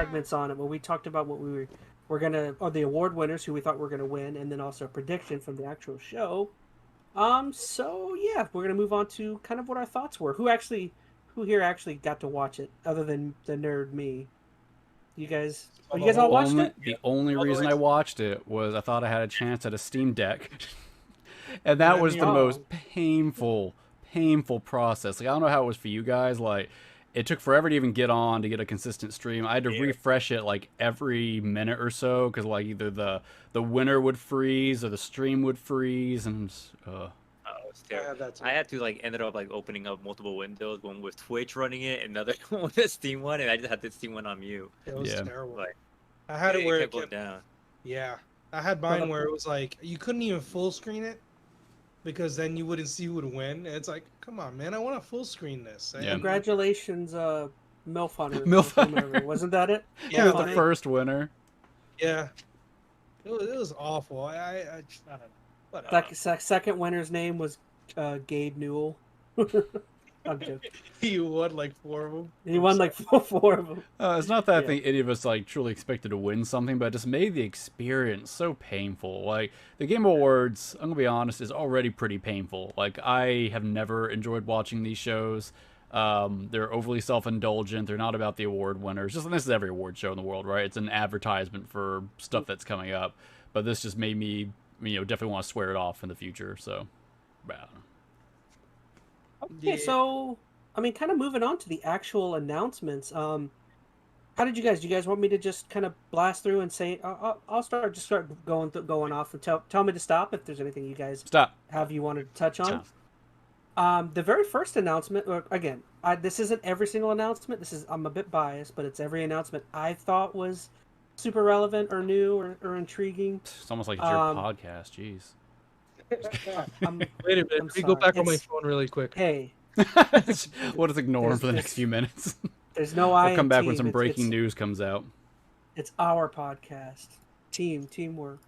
segments on it where we talked about what we're gonna, or the award winners who we thought were gonna win, and then also a prediction from the actual show. So yeah, we're gonna move on to kind of what our thoughts were. Who here actually got to watch it, other than the nerd me? You guys, oh, you guys all watched it? The only reason I watched it was I thought I had a chance at a Steam Deck, and that was the most painful process. Like, I don't know how it was for you guys. Like, it took forever to even get on to get a consistent stream. I had to refresh it like every minute or so because like either the winner would freeze or the stream would freeze, and it's terrible. I had to like ended up like opening up multiple windows, one with Twitch running it, another one with the Steam one, and I just had the Steam one on mute. It was terrible. Like, I had it where it kept down. Yeah, I had mine where it was like you couldn't even full screen it because then you wouldn't see who would win. And it's like, come on, man, I want to full screen this. Yeah. Congratulations, MILF Hunter. MILF Hunter. Wasn't that it? Yeah, the first winner. Yeah, it was awful. I don't know. Second winner's name was Gabe Newell. I'm joking. He won like 4 of them. He won like four of them. It's not that I think any of us like truly expected to win something, but it just made the experience so painful. Like, the Game Awards, I'm gonna be honest, is already pretty painful. Like, I have never enjoyed watching these shows. They're overly self-indulgent. They're not about the award winners. Just, this is every award show in the world, right? It's an advertisement for stuff that's coming up. But this just made me, definitely want to swear it off in the future. So, okay, so I mean, kind of moving on to the actual announcements. How did you guys? Do you guys want me to just kind of blast through and say? I'll start going off and tell me to stop if there's anything you guys have you wanted to touch on. The very first announcement. Again, this isn't every single announcement. I'm a bit biased, but it's every announcement I thought was super relevant or new or intriguing. It's almost like it's your podcast. Jeez. Wait a minute. Let me go back on my phone really quick. Hey. We'll just ignore him for the next few minutes. There's no We'll come back when some breaking news comes out. It's our podcast. Teamwork.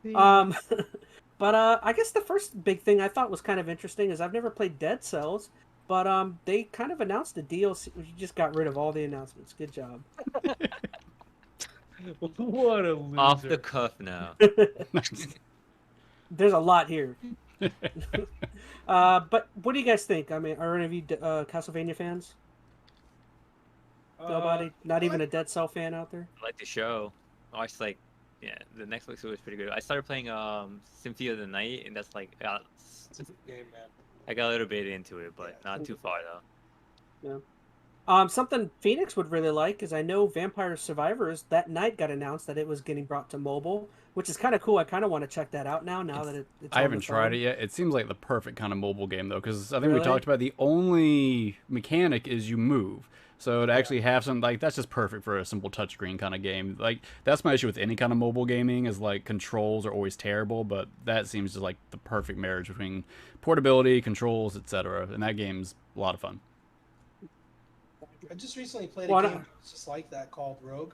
But I guess the first big thing I thought was kind of interesting is I've never played Dead Cells, but they kind of announced the DLC. You just got rid of all the announcements. Good job. What a loser. Off the cuff now. There's a lot here. But what do you guys think? I mean, are any of you Castlevania fans? Nobody? Not even a Dead Cell fan out there? I like the show. I watched the Netflix was pretty good. I started playing Symphony of the Night, and that's like it's a good game, man. I got a little bit into it, but not too far though. Yeah. Something Phoenix would really like is I know Vampire Survivors that night got announced that it was getting brought to mobile, which is kind of cool. I kind of want to check that out now that it's I haven't tried it yet. It seems like the perfect kind of mobile game though, because I think Really? we talked about the only mechanic is you move. So to actually have something like that's just perfect for a simple touchscreen kind of game. Like, that's my issue with any kind of mobile gaming is like controls are always terrible, but that seems just like the perfect marriage between portability, controls, etc. And that game's a lot of fun. I just recently played a game just like that called Rogue.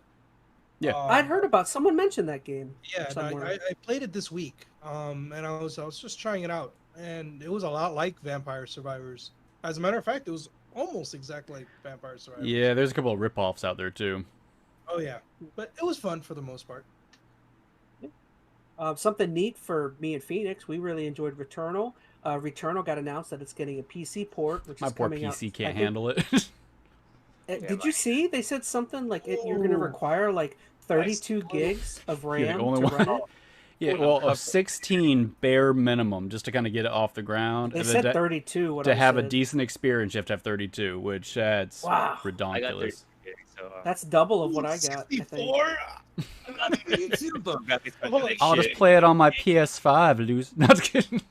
Yeah, I'd heard about someone mentioned that game. Yeah, I played it this week, and I was just trying it out, and it was a lot like Vampire Survivors. As a matter of fact, it was almost exactly like Vampire Survivors. Yeah, there's a couple of ripoffs out there too. Oh yeah, but it was fun for the most part. Something neat for me and Phoenix, we really enjoyed Returnal. Returnal got announced that it's getting a PC port, which is coming out. My poor PC can't handle it. Did you see? They said something like you're going to require like 32 gigs of RAM to run it. Yeah, well, a 16 bare minimum just to kind of get it off the ground. They said 32. To have a decent experience, you have to have 32, which that's ridiculous. That's double of what I got. 64? I'll just play it on my PS5. Not kidding.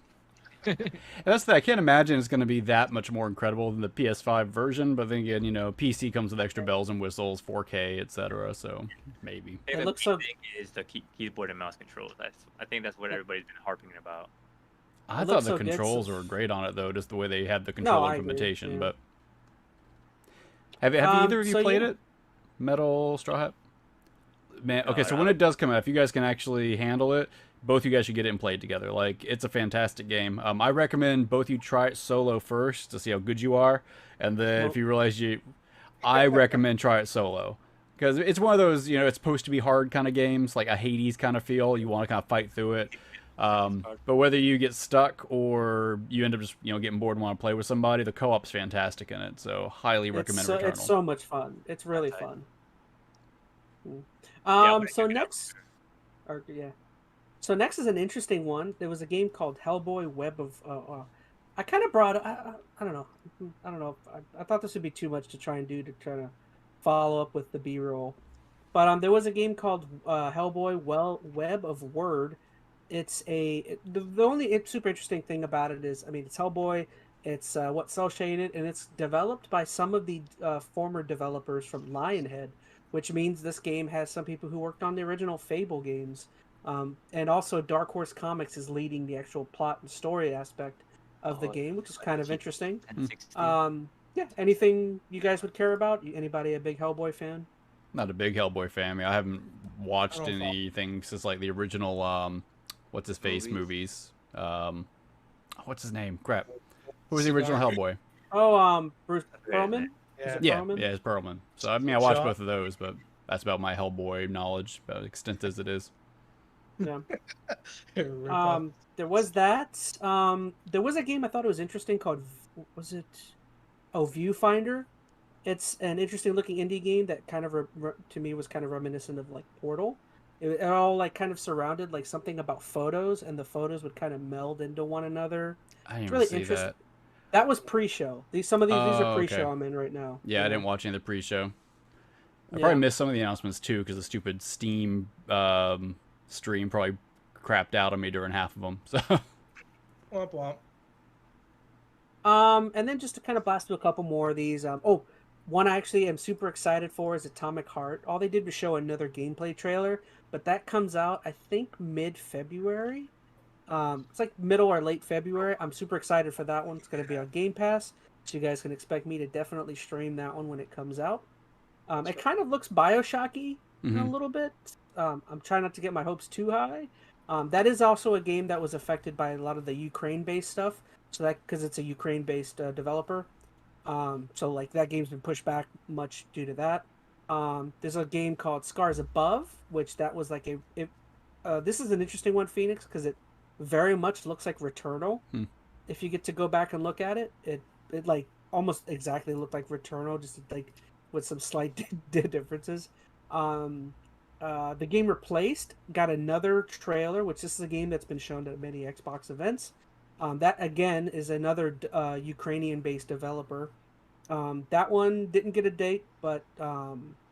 That's I can't imagine it's going to be that much more incredible than the PS5 version, but then again, PC comes with extra bells and whistles, 4K, etc. So maybe. It looks so. Is the keyboard and mouse controls? I think that's what everybody's been harping about. I thought the controls were great on it though, just the way they had the control implementation. But have either of you played it? Metal Straw Hat? Man, okay, so when it does come out, if you guys can actually handle it, both you guys should get it and play it together. Like, it's a fantastic game. I recommend both you try it solo first to see how good you are, and then if you realize I recommend try it solo, because it's one of those, you know, it's supposed to be hard kind of games, like a Hades kind of feel. You want to kind of fight through it. But whether you get stuck or you end up just, you know, getting bored and want to play with somebody, the co-op's fantastic in it. So highly recommend Returnal. It's so much fun. It's really fun. So next, So next is an interesting one. There was a game called Hellboy Web of. I kind of brought. I don't know. I don't know. I thought this would be too much to try to follow up with the B-roll, but there was a game called Hellboy Web of Word. It's the only super interesting thing about it is, I mean, it's Hellboy. It's what's cel shaded, and it's developed by some of the former developers from Lionhead, which means this game has some people who worked on the original Fable games. And also Dark Horse Comics is leading the actual plot and story aspect of the game, which is kind of interesting. Yeah, anything you guys would care about? Anybody a big Hellboy fan? Not a big Hellboy fan. I mean, I haven't watched anything since like the original what's his face movies. What's his name? Crap. Who was the original Hellboy? Oh, Bruce Perlman? Yeah, it's Perlman. So I mean, I watched both of those, but that's about my Hellboy knowledge, about extent as it is. Yeah. There was that. There was a game I thought it was interesting called, was it? Oh, Viewfinder. It's an interesting looking indie game that kind of to me was kind of reminiscent of like Portal. It all like kind of surrounded like something about photos, and the photos would kind of meld into one another. I didn't really see interesting. that. That was pre-show. These are pre-show. Okay. I'm in right now. Yeah, I didn't watch any of the pre-show. I probably missed some of the announcements too because the stupid Steam stream probably crapped out on me during half of them. So. Womp womp. And then just to kind of blast through a couple more of these. One I actually am super excited for is Atomic Heart. All they did was show another gameplay trailer, but that comes out I think mid-February. It's like middle or late February. I'm super excited for that one. It's going to be on Game Pass, so you guys can expect me to definitely stream that one when it comes out. It kind of looks Bioshocky a little bit. I'm trying not to get my hopes too high. That is also a game that was affected by a lot of the Ukraine-based stuff. So that because it's a Ukraine-based developer, so like that game's been pushed back much due to that. There's a game called Scars Above, which that was like this is an interesting one, Phoenix, because it very much looks like Returnal. If you get to go back and look at it, it like almost exactly looked like Returnal, just like with some slight differences. The game Replaced got another trailer, which this is a game that's been shown at many Xbox events. That again is another Ukrainian-based developer. That one didn't get a date, but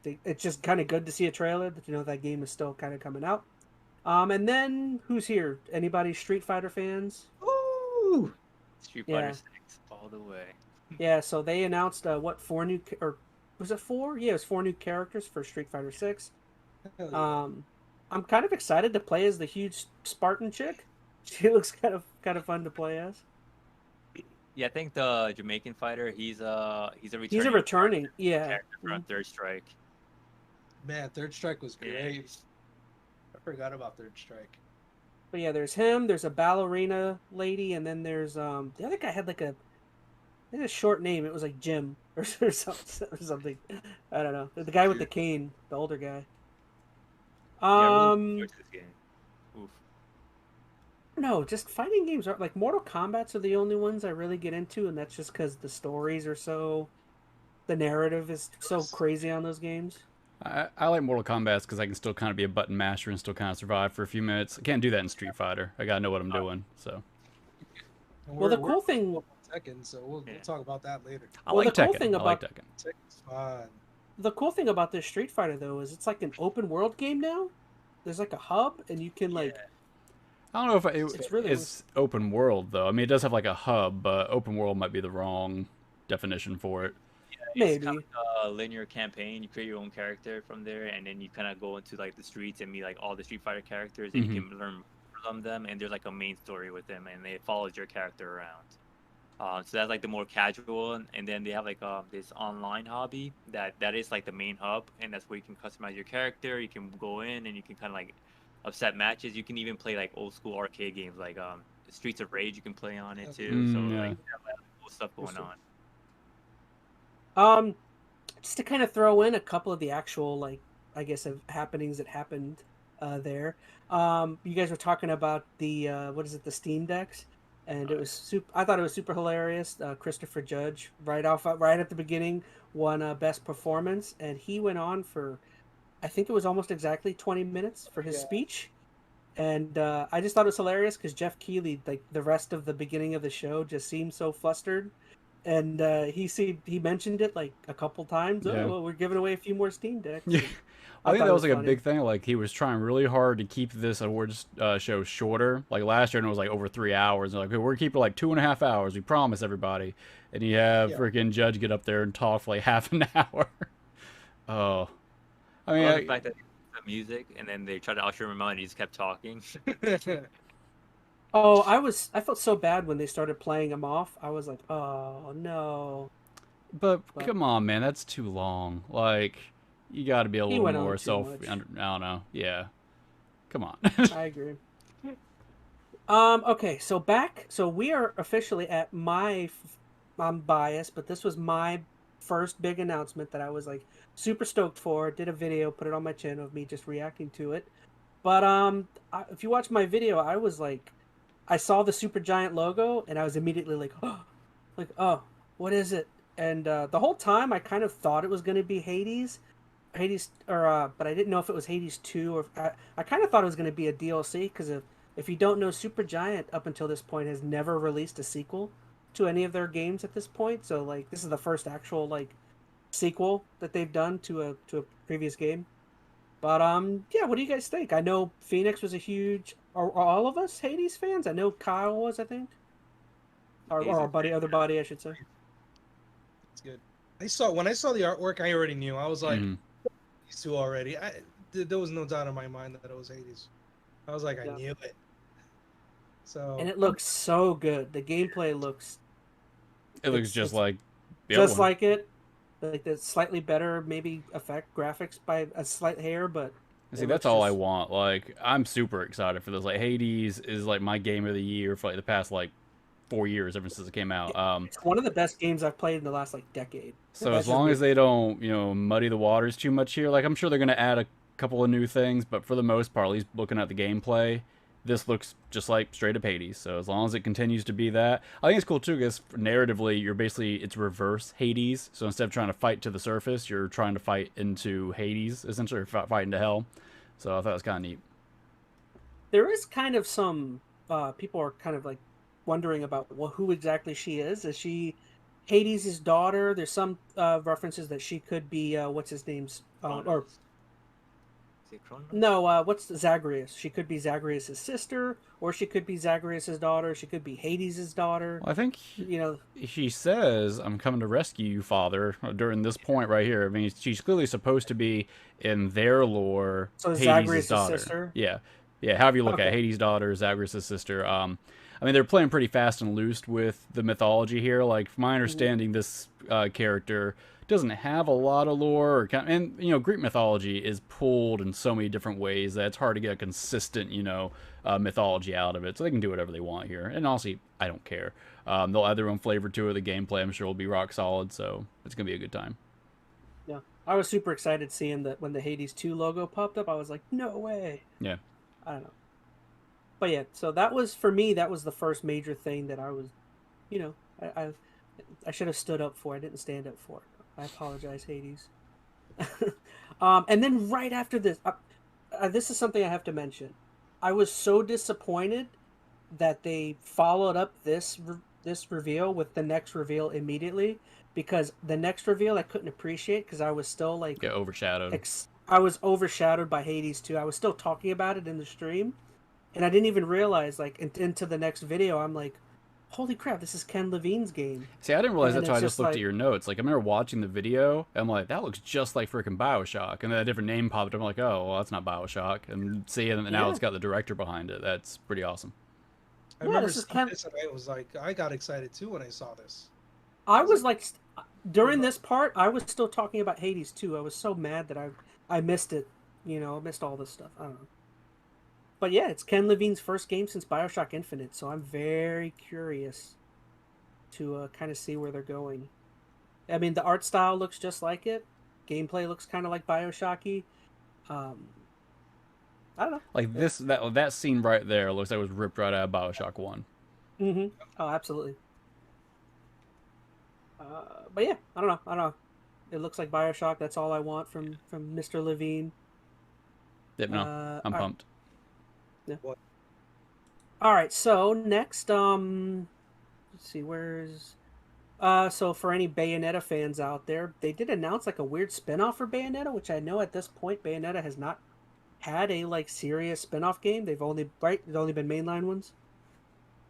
it's just kind of good to see a trailer that that game is still kind of coming out. And then who's here? Anybody Street Fighter fans? Ooh, Street Fighter 6 all the way. Yeah, so they announced 4 new or was it 4? Yeah, it was 4 new characters for Street Fighter 6. I'm kind of excited to play as the huge Spartan chick. She looks kind of fun to play as. Yeah, I think the Jamaican fighter, he's a returning character from Third Strike. Man, Third Strike was great. I forgot about Third Strike. But yeah, there's him. There's a ballerina lady, and then there's the other guy had like a short name. It was like Jim or something. I don't know. The guy with the cane, the older guy. No, just fighting games are like Mortal Kombat's are the only ones I really get into, and that's just because the stories are the narrative is so crazy on those games. I like Mortal Kombat because I can still kind of be a button masher and still kind of survive for a few minutes. I can't do that in Street Fighter. I gotta know what I'm doing. So. Well, the cool thing. Tekken, so we'll talk about that later. I like Tekken. Tekken's fun. The cool thing about this Street Fighter though is it's like an open world game now. There's like a hub, and you can like. I don't know if it's open world though. I mean, it does have like a hub, but open world might be the wrong definition for it. Yeah, it's kind of like a linear campaign. You create your own character from there, and then you kind of go into like the streets and meet like all the Street Fighter characters, and you can learn from them. And there's like a main story with them, and it follows your character around. So that's like the more casual, and then they have like this online hobby that is like the main hub, and that's where you can customize your character. You can go in and you can kind of like upset matches. You can even play like old school arcade games like Streets of Rage. You can play on it too. So like, you have cool stuff going on. just to kind of throw in a couple of the actual, like, I guess, of happenings that happened there. You guys were talking about the what is it, the Steam decks, and it was super. I thought it was super hilarious. Christopher Judge, right at the beginning, won best performance, and he went on for, I think it was almost exactly 20 minutes for his Yeah. speech. And I just thought it was hilarious because Jeff Keighley, like the rest of the beginning of the show, just seemed so flustered, and he mentioned it like a couple times. Oh, Yeah. well, we're giving away a few more Steam decks, Yeah. and I I think thought that it was was like a funny. big thing. Like he was trying really hard to keep this awards show shorter. Like last year, and it was like over 3 hours. They're like, okay, we're keeping like 2.5 hours. We promise everybody. And you have Yeah. freaking Judge get up there and talk for like half an hour. Oh, I I mean, love the fact that the music, and then they tried to usher him out, and he just kept talking. Oh, I felt so bad when they started playing him off. I was like, oh no, but but come on, man, that's too long. Like, you got to be a he little went on more too self. I much. don't know. Yeah, come on. I agree. Okay, so we are officially at I'm biased, but this was my first big announcement that I was like super stoked for. Did a video, put it on my channel of me just reacting to it. But if you watch my video, I was like, I saw the Super Giant logo and I was immediately like, oh, like, oh, what is it? And the whole time I kind of thought it was going to be Hades, or but I didn't know if it was Hades 2 or I kind of thought it was going to be a DLC because if you don't know, Supergiant up until this point has never released a sequel to any of their games at this point. So like this is the first actual like sequel that they've done to a previous game. But yeah, what do you guys think? I know Phoenix was a huge, are all of us Hades fans? I know Kyle was, I think, or Hazy our buddy, other buddy, I should say. It's good. When I saw the artwork, I already knew. I was like, Mhm. these two already. There was no doubt in my mind that it was Hades. I was like, I Yeah. knew it. And So it looks so good. The gameplay looks It looks just it's like the other just one. like it. Like the slightly better maybe effect graphics by a slight hair, but See, it that's looks all I just want. Like, I'm super excited for this. Like, Hades is like my game of the year for like the past like 4 years ever since it came out. it's one of the best games I've played in the last like decade. So as That's just long me. as they don't, muddy the waters too much here, like I'm sure they're gonna add a couple of new things, but for the most part, at least looking at the gameplay, this looks just like straight up Hades. So as long as it continues to be that, I think it's cool too because narratively, it's reverse Hades. So instead of trying to fight to the surface, you're trying to fight into Hades, essentially, or fight into hell. So I thought that was kind of neat. There is kind of some people are kind of like wondering about who exactly she is. Is she Hades' daughter? There's some references that she could be what's his name's or Kronos. Is it Kronos? no, what's Zagreus? She could be Zagreus' sister, or she could be Zagreus' daughter. She could be Hades' daughter. Well, I think You know, she says, "I'm coming to rescue you, Father." During this point right here, I mean, she's clearly supposed to be in their lore, so Hades' Zagreus' daughter. sister. Yeah, yeah. However you look at it, Okay. Hades' daughter, Zagreus' sister. I mean, they're playing pretty fast and loose with the mythology here. Like, from my Mhm. understanding, this character doesn't have a lot of lore, and Greek mythology is pulled in so many different ways that it's hard to get a consistent, mythology out of it. So they can do whatever they want here, and honestly, I don't care. They'll add their own flavor to it. The gameplay, I'm sure, will be rock solid, so it's gonna be a good time. Yeah, I was super excited seeing that when the Hades 2 logo popped up. I was like, no way. Yeah. I don't know. But yeah, so that was for me. That was the first major thing that I was, you know, I should have stood up for. I didn't stand up for it. I apologize, Hades. And then right after this, this is something I have to mention. I was so disappointed that they followed up this reveal with the next reveal immediately, because the next reveal I couldn't appreciate because I was still like Get overshadowed. I was overshadowed by Hades 2. I was still talking about it in the stream, and I didn't even realize like into the next video I'm like, holy crap, this is Ken Levine's game. See, I didn't realize that And until I it's just just looked at like, your notes. Like, I remember watching the video, and I'm like, that looks just like freaking Bioshock. And then a different name popped up. I'm like, oh, well, that's not Bioshock. And see, and now yeah, it's got the director behind it. That's pretty awesome. I yeah, remember this is seeing Ken. this and I was like, I got excited too when I saw this. I I was was like, like, during this part, I was still talking about Hades 2. I was so mad that I missed it. You know, I missed all this stuff. I don't know. But yeah, it's Ken Levine's first game since Bioshock Infinite, so I'm very curious to kind of see where they're going. I mean, the art style looks just like it. Gameplay looks kind of like Bioshocky. Um, I don't know. Like this, that scene right there looks like it was ripped right out of Bioshock One. Mm-hmm. Oh, absolutely. But yeah, I don't know. I don't know. It looks like Bioshock. That's all I want from Mr. Levine. Yep, no, I'm All right. pumped. Yeah. What? All right. So next, let's see, where's so for any Bayonetta fans out there, they did announce like a weird spinoff for Bayonetta, which I know at this point Bayonetta has not had a like serious spinoff game. They've only There's only been mainline ones.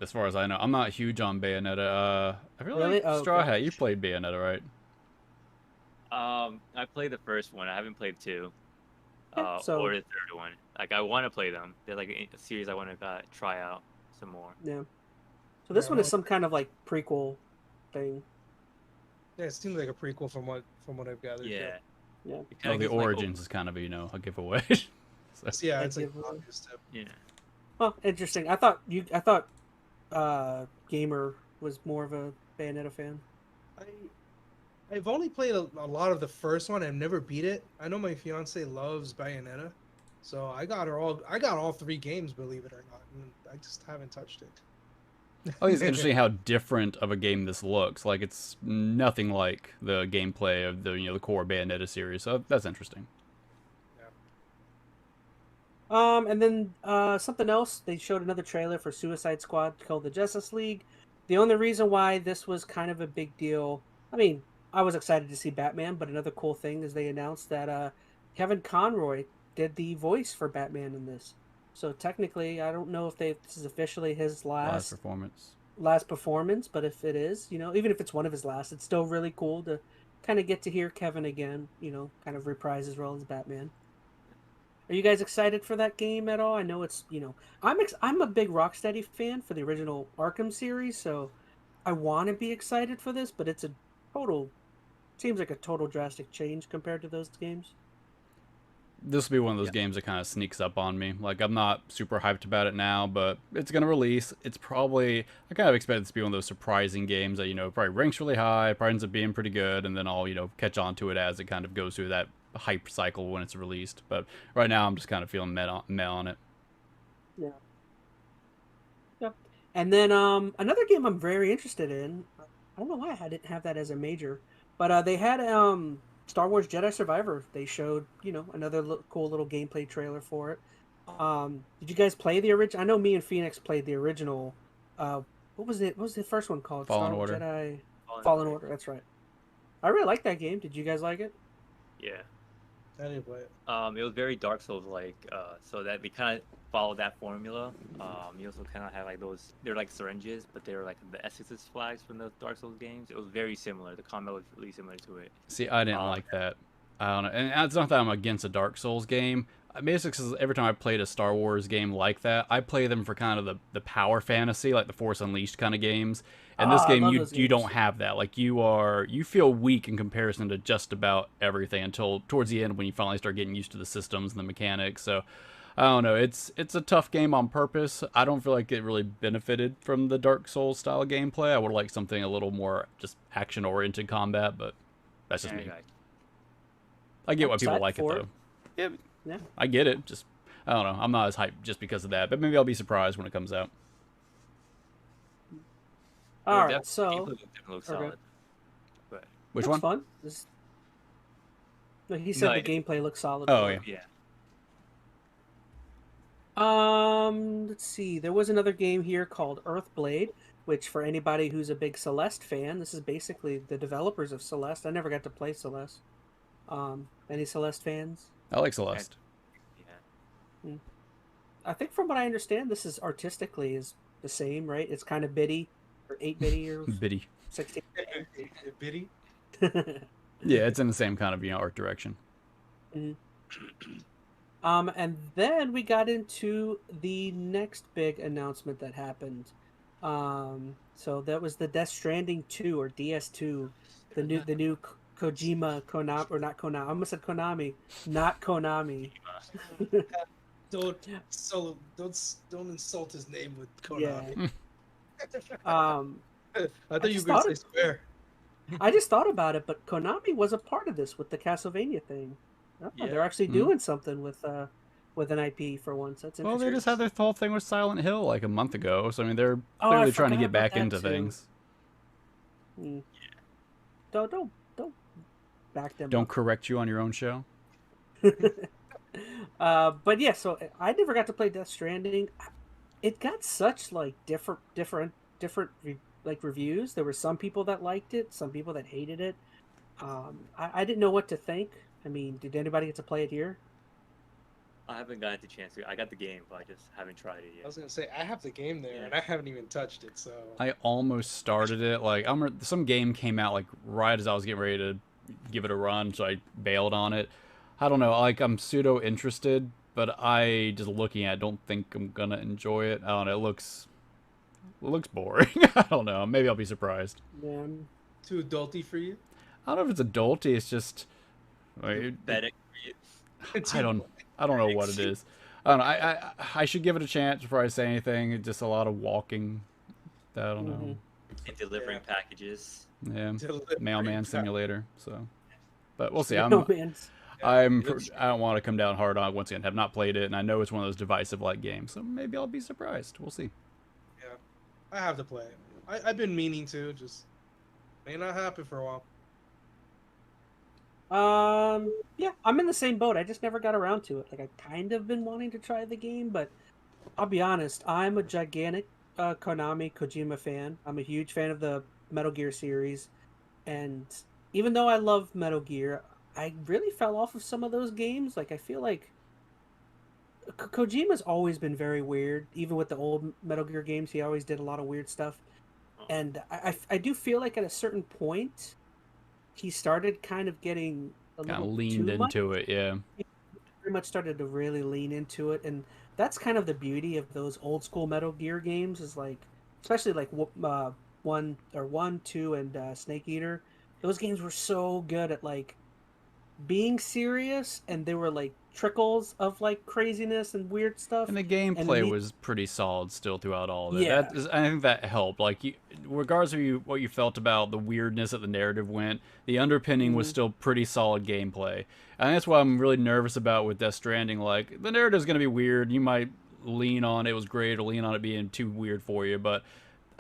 As far as I know, I'm not huge on Bayonetta. I feel Really? like Oh, Straw okay. Hat, you played Bayonetta, right? I played the first one. I haven't played two, Yeah, or so the third one. Like I want to play them. They're like a series I want to try out some more. yeah. So Yeah, this one is some kind of like prequel thing. yeah, it seems like a prequel from what I've gathered. Yeah. Yeah. It Oh, kind the of gives like origins is kind of a giveaway. So, Yeah, I it's like give away. obvious tip. yeah. Oh, interesting. I thought Gamer was more of a Bayonetta fan. I I've only played a lot of the first one. I've never beat it. I know my fiance loves Bayonetta, so I got her all. I got all three games, believe it or not, and I just haven't touched it. I think it's interesting how different of a game this looks. Like it's nothing like the gameplay of the core Bayonetta series. So that's interesting. And then something else. They showed another trailer for Suicide Squad called the Justice League. The only reason why this was kind of a big deal, I mean, I was excited to see Batman, but another cool thing is they announced that Kevin Conroy did the voice for Batman in this. So technically, I don't know if this is officially his Last performance. last performance, but if it is, even if it's one of his last, it's still really cool to kind of get to hear Kevin again, kind of reprise his role as Batman. Are you guys excited for that game at all? I know it's, I'm a big Rocksteady fan for the original Arkham series, so I want to be excited for this, but it's a total, seems like a total drastic change compared to those games. This will be one of those games that kind of sneaks up on me. Like I'm not super hyped about it now, but it's gonna release. It's probably I kind of expect it to be one of those surprising games that probably ranks really high, probably ends up being pretty good, and then I'll catch on to it as it kind of goes through that hype cycle when it's released. But right now I'm just kind of feeling meh on it. Yeah. Yep. And then another game I'm very interested in. I don't know why I didn't have that as a major, but they had Star Wars Jedi Survivor. They showed another cool little gameplay trailer for it. Did you guys play the original? I know me and Phoenix played the original. What was it? What was the first one called? Fallen Star Wars Order. Jedi Fallen Order. That's right. I really liked that game. Did you guys like it? Yeah. I didn't play it. It was very Dark Souls like, so that we kind of followed that formula. You also kind of had like they're like syringes, but they were like the Essences flags from the Dark Souls games. It was very similar. The combat was really similar to it. See, I didn't like that. I don't know, and it's not that I'm against a Dark Souls game. Basically, because every time I played a Star Wars game like that, I play them for kind of the power fantasy, like the Force Unleashed kind of games. And this game, you don't have that. Like you feel weak in comparison to just about everything until towards the end when you finally start getting used to the systems and the mechanics. So I don't know. It's a tough game on purpose. I don't feel like it really benefited from the Dark Souls style gameplay. I would like something a little more just action oriented combat, but that's just me. I get why people like it though. Yeah, I get it. Just I don't know. I'm not as hyped just because of that, but maybe I'll be surprised when it comes out. All right, so looks solid. But which looks one? Fun. No, he said the gameplay looks solid. Oh yeah. Let's see. There was another game here called Earthblade, which for anybody who's a big Celeste fan, this is basically the developers of Celeste. I never got to play Celeste. Any Celeste fans? I like Celeste. Yeah. I think from what I understand, this is artistically is the same, right? It's kind of bitty, or 8-bitty, or bitty, 16. Bitty. Yeah, it's in the same kind of art direction. Mm-hmm. And then we got into the next big announcement that happened. So that was the Death Stranding 2 or DS2, the new Kojima Konami, or not Konami. I almost said Konami, not Konami. Don't insult his name with Konami. Yeah. I thought you were going to say swear. I just thought about it, but Konami was a part of this with the Castlevania thing. Oh, Yeah. they're actually Hmm. doing something with an IP for once. That's Well, interesting. they just had their whole thing with Silent Hill like a month ago, so I mean they're Oh, I clearly trying to forgot get about back that into too. things. Hmm. Don't back them Don't up. correct you on your own show. But yeah, so I never got to play Death Stranding. It got such like different like reviews. There were some people that liked it, some people that hated it. I didn't know what to think. I mean, did anybody get to play it here? I haven't gotten the chance to. I got the game, but I just haven't tried it I yet. was gonna say I have the game there Yeah. and I haven't even touched it. So I almost started it. Like some game came out like right as I was getting ready to give it a run, so I bailed on it. I don't know. Like I'm pseudo interested, but I just looking at it, don't think I'm gonna enjoy it. I don't know. It looks boring. I don't know. Maybe I'll be surprised. Yeah. too adulty for you. I don't know if it's adulty. It's just like, Pathetic. I don't know what it is. I don't know. I should give it a chance before I say anything. It's just a lot of walking. I don't know. And delivering packages. Yeah, Delivering mailman pack- simulator. So, but we'll see. No man's. Yeah, it looks- I don't want to come down hard on it once again. Have not played it, and I know it's one of those divisive like games. So maybe I'll be surprised. We'll see. Yeah, I have to play it. I've been meaning to, just may not happen for a while. Yeah, I'm in the same boat. I just never got around to it. Like I kind of been wanting to try the game, but I'll be honest. I'm a gigantic Konami Kojima fan. I'm a huge fan of the Metal Gear series, and even though I love Metal Gear, I really fell off of some of those games. Like I feel like Kojima's always been very weird. Even with the old Metal Gear games, he always did a lot of weird stuff. And I do feel like at a certain point, he started kind of getting a Kind of little leaned too much. into it. Yeah. Pretty much started to really lean into it, and that's kind of the beauty of those old school Metal Gear games. Is like, especially like one, two, and Snake Eater. Those games were so good at like being serious, and they were like trickles of like craziness and weird stuff. And the And gameplay the- was pretty solid still throughout all of it. Yeah. I think that helped. Like, regardless of what you felt about the weirdness that the narrative went, the underpinning was still pretty solid gameplay. And that's what I'm really nervous about with Death Stranding. Like, the narrative's going to be weird. You might lean on it was great or lean on it being too weird for you, but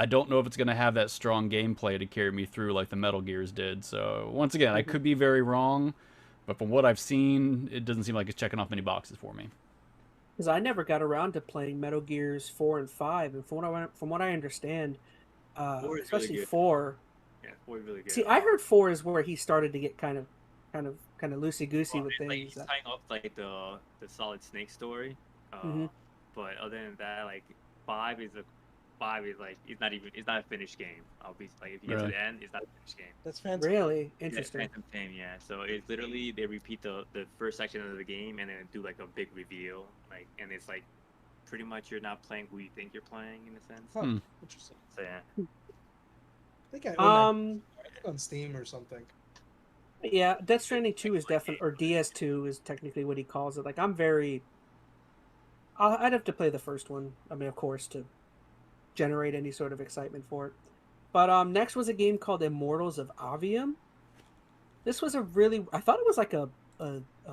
I don't know if it's going to have that strong gameplay to carry me through like the Metal Gears did. So, once again, I could be very wrong. But from what I've seen, it doesn't seem like it's checking off many boxes for me. because I never got around to playing Metal Gears 4 and 5, and from what I understand, 4 is really especially good. 4. Yeah, 4 is really good. See, I heard 4 is where he started to get kind of loosey goosey with Like, things. he's tying up like the Solid Snake story. Mhm. But other than that, like 5 is like it's not a finished game. I'll be like if you get to Really? the end, it's not a finished game. That's fantastic. Really Yeah, interesting. Phantom Pain, yeah. So it's literally they repeat the first section of the game and then do like a big reveal, like, and it's like pretty much you're not playing who you think you're playing in a sense. Huh, interesting. So yeah, I think I own Um, that, I think on Steam or something. yeah, Death Stranding 2 is definitely, or DS2 is technically what he calls it. Like, I'd have to play the first one. I mean, of course, to generate any sort of excitement for it. But next was a game called Immortals of Avium. This was I thought it was like a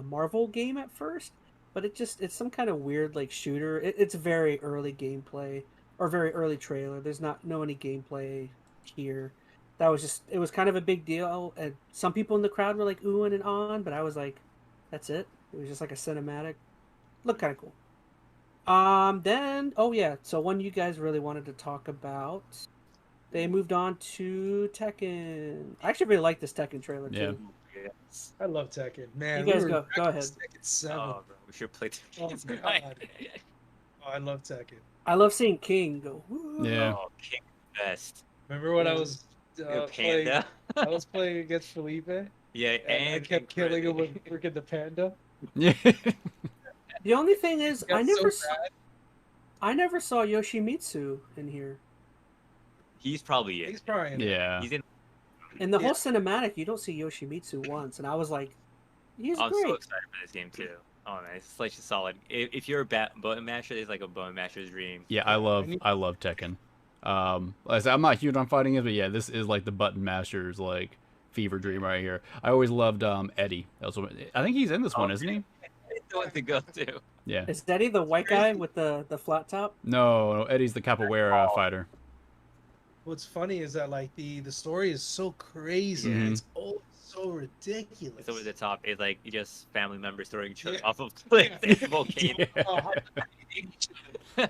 Marvel game at first, but it's some kind of weird like shooter. It's very early gameplay or very early trailer. There's no any gameplay here. It was kind of a big deal, and some people in the crowd were like oohing and on, but I was like, that's it. It was just like a cinematic. Looked kind of cool. Then so one you guys really wanted to talk about. They moved on to Tekken. I actually really like this Tekken trailer too. Yeah. yes. I love Tekken. Man, You guys we were go back in ahead. Tekken 7. Oh, bro, we should play. Oh, God. Oh, I love Tekken. I love seeing King go. "Woo." Yeah. Oh, King best. Remember when I Yeah. was The playing? panda. I was playing against Felipe, and Yeah, I kept killing him with freaking the panda. Yeah. The only thing is, It got so bad. I never saw Yoshimitsu in here. He's probably it. He's probably in it. Yeah. He's in. In the Yeah. whole cinematic, you don't see Yoshimitsu once, and I was like, he's I'm great. so excited for this game too. Oh man, it's such a solid. If you're a button masher, it's like a button masher's dream. Yeah, I love Tekken. Like I said, I'm not huge on fighting games, but yeah, this is like the button mashers like fever dream right here. I always loved Eddie. I think he's in this one, isn't he? The one to go to. Yeah. Is Eddie the white guy with the flat top? No, Eddie's the capoeira fighter. What's funny is that like the story is so crazy. Mhm. It's oh so ridiculous. It's over the top. It's like just family members throwing each other Yeah. off of cliffs and volcanoes. Yeah.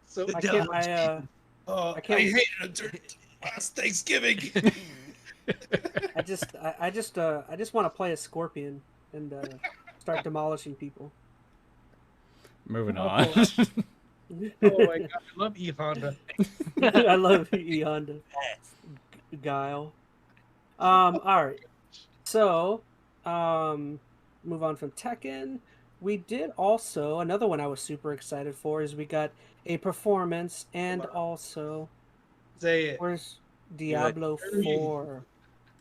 So I can't. I can't- hated him during last Thanksgiving. I just want to play a scorpion and start demolishing people. Moving Oh, on. Oh my god, I love E Honda. I love E Honda. Guile. All right. So, move on from Tekken. We did also another one I was super excited for is we got a performance and also Say it. where's Diablo You're 4.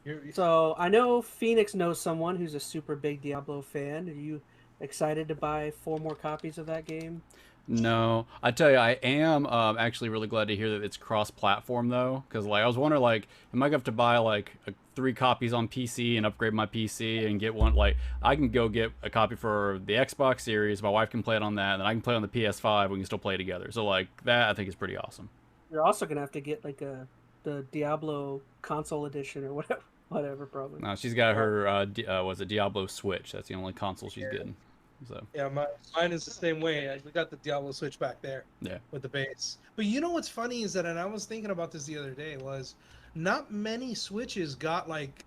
You're- So I know Phoenix knows someone who's a super big Diablo fan. Are you excited to buy 4 more copies of that game? No, I tell you, I am actually really glad to hear that it's cross-platform though, because like I was wondering, like, am I gonna have to buy like 3 copies on PC and upgrade my PC and get one? Like, I can go get a copy for the Xbox Series. My wife can play it on that, and then I can play on the PS5. We can still play together. So like that, I think is pretty awesome. You're also gonna have to get like the Diablo console edition or whatever probably. Now she's got her was it Diablo Switch? That's the only console she's getting. So Yeah, mine is the same way. We got the Diablo Switch back there. Yeah. With the base. But you know what's funny is that, and I was thinking about this the other day, was not many Switches got like